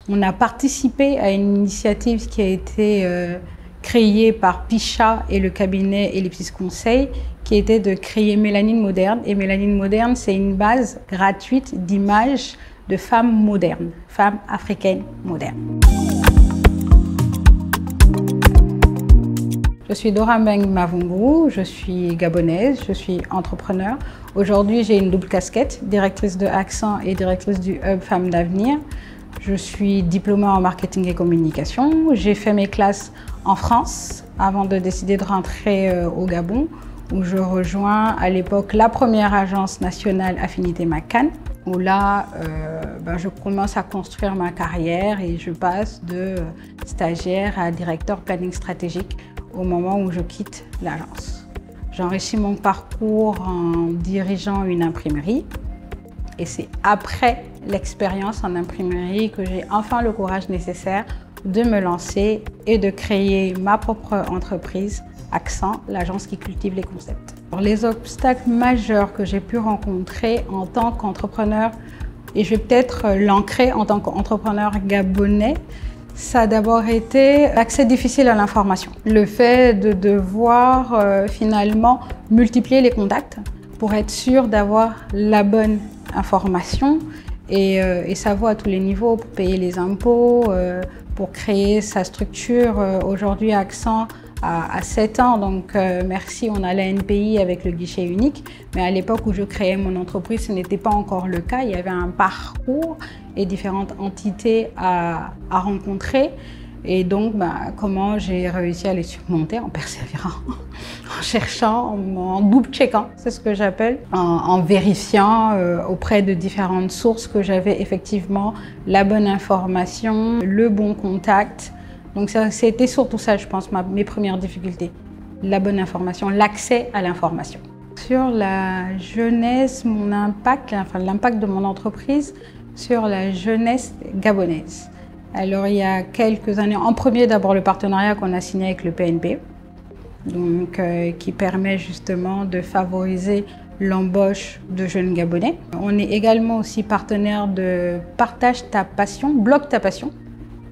On a participé à une initiative qui a été créée par Picha et le cabinet Ellipsis Conseil, qui était de créer Mélanine Moderne. Et Mélanine Moderne, c'est une base gratuite d'images de femmes modernes, femmes africaines modernes. Je suis Dora Mbengue Mavungu, je suis gabonaise, je suis entrepreneur. Aujourd'hui, j'ai une double casquette, directrice de Accent et directrice du Hub Femmes d'Avenir. Je suis diplômée en marketing et communication. J'ai fait mes classes en France avant de décider de rentrer au Gabon, où je rejoins à l'époque la première agence nationale Affinité McCann, où là, je commence à construire ma carrière et je passe de stagiaire à directeur planning stratégique au moment où je quitte l'agence. J'enrichis mon parcours en dirigeant une imprimerie et c'est après l'expérience en imprimerie que j'ai enfin le courage nécessaire de me lancer et de créer ma propre entreprise, Accent, l'agence qui cultive les concepts. Alors, les obstacles majeurs que j'ai pu rencontrer en tant qu'entrepreneur, et je vais peut-être l'ancrer en tant qu'entrepreneur gabonais, ça a d'abord été l'accès difficile à l'information. Le fait de devoir finalement multiplier les contacts pour être sûr d'avoir la bonne information et savoir à tous les niveaux pour payer les impôts, pour créer sa structure. Aujourd'hui, Accent à 7 ans, donc merci, on a la NPI avec le guichet unique, mais à l'époque où je créais mon entreprise, ce n'était pas encore le cas. Il y avait un parcours et différentes entités à rencontrer. Et donc, comment j'ai réussi à les surmonter? En persévérant, en cherchant, en double-checkant, c'est ce que j'appelle, en vérifiant auprès de différentes sources que j'avais effectivement la bonne information, le bon contact. Donc c'était surtout ça, je pense, mes premières difficultés. La bonne information, l'accès à l'information. Sur la jeunesse, mon impact, enfin l'impact de mon entreprise sur la jeunesse gabonaise. Alors il y a quelques années, en premier d'abord le partenariat qu'on a signé avec le PNP, donc, qui permet justement de favoriser l'embauche de jeunes Gabonais. On est également aussi partenaire de Partage ta passion, Bloque ta passion,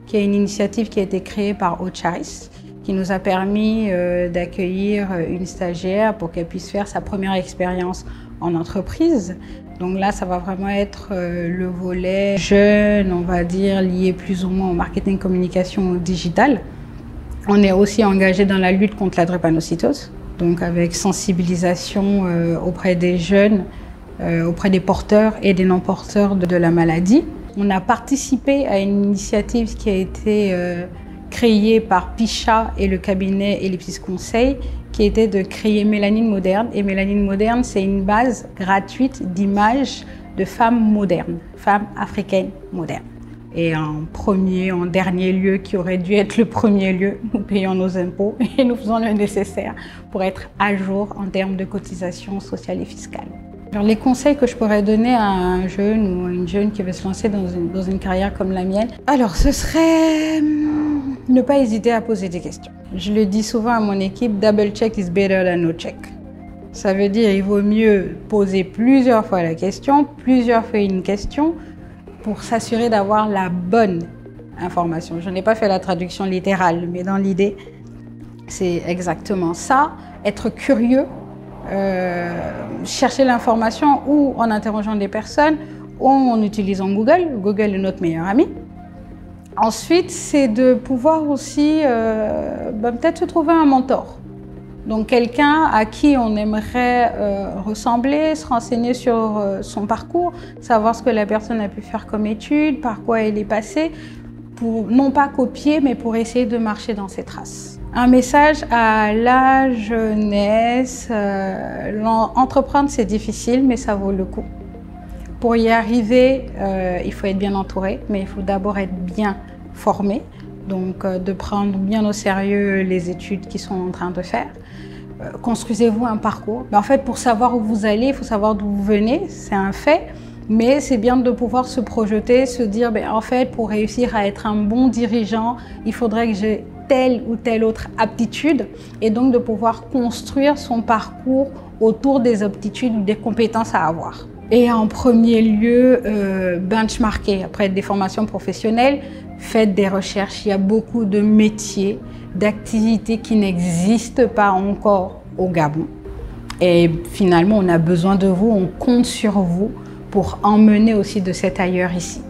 qui est une initiative qui a été créée par Ocharis, qui nous a permis d'accueillir une stagiaire pour qu'elle puisse faire sa première expérience en entreprise. Donc là, ça va vraiment être le volet jeune, on va dire, lié plus ou moins au marketing, communication digital. On est aussi engagé dans la lutte contre la drépanocytose, donc avec sensibilisation auprès des jeunes, auprès des porteurs et des non-porteurs de la maladie. On a participé à une initiative qui a été créée par Picha et le cabinet Ellipsis Conseil, qui était de créer Mélanine Moderne. Et Mélanine Moderne, c'est une base gratuite d'images de femmes modernes, femmes africaines modernes. Et en dernier lieu, qui aurait dû être le premier lieu, nous payons nos impôts et nous faisons le nécessaire pour être à jour en termes de cotisations sociales et fiscales. Alors, les conseils que je pourrais donner à un jeune ou à une jeune qui veut se lancer dans une carrière comme la mienne, alors ce serait ne pas hésiter à poser des questions. Je le dis souvent à mon équipe, double check is better than no check. Ça veut dire qu'il vaut mieux poser plusieurs fois la question, plusieurs fois une question, pour s'assurer d'avoir la bonne information. Je n'ai pas fait la traduction littérale, mais dans l'idée, c'est exactement ça. Être curieux, chercher l'information ou en interrogeant des personnes ou en utilisant Google. Google est notre meilleur ami. Ensuite, c'est de pouvoir aussi peut-être se trouver un mentor. Donc quelqu'un à qui on aimerait ressembler, se renseigner sur son parcours, savoir ce que la personne a pu faire comme étude, par quoi elle est passée, pour non pas copier, mais pour essayer de marcher dans ses traces. Un message à la jeunesse, entreprendre c'est difficile, mais ça vaut le coup. Pour y arriver, il faut être bien entouré, mais il faut d'abord être bien formé, donc de prendre bien au sérieux les études qu'ils sont en train de faire. Construisez-vous un parcours. En fait, pour savoir où vous allez, il faut savoir d'où vous venez, c'est un fait. Mais c'est bien de pouvoir se projeter, se dire, en fait, pour réussir à être un bon dirigeant, il faudrait que j'ai telle ou telle autre aptitude. Et donc de pouvoir construire son parcours autour des aptitudes ou des compétences à avoir. Et en premier lieu, benchmarker. Après des formations professionnelles, faites des recherches. Il y a beaucoup de métiers, d'activités qui n'existent pas encore au Gabon. Et finalement, on a besoin de vous, on compte sur vous pour emmener aussi de cet ailleurs ici.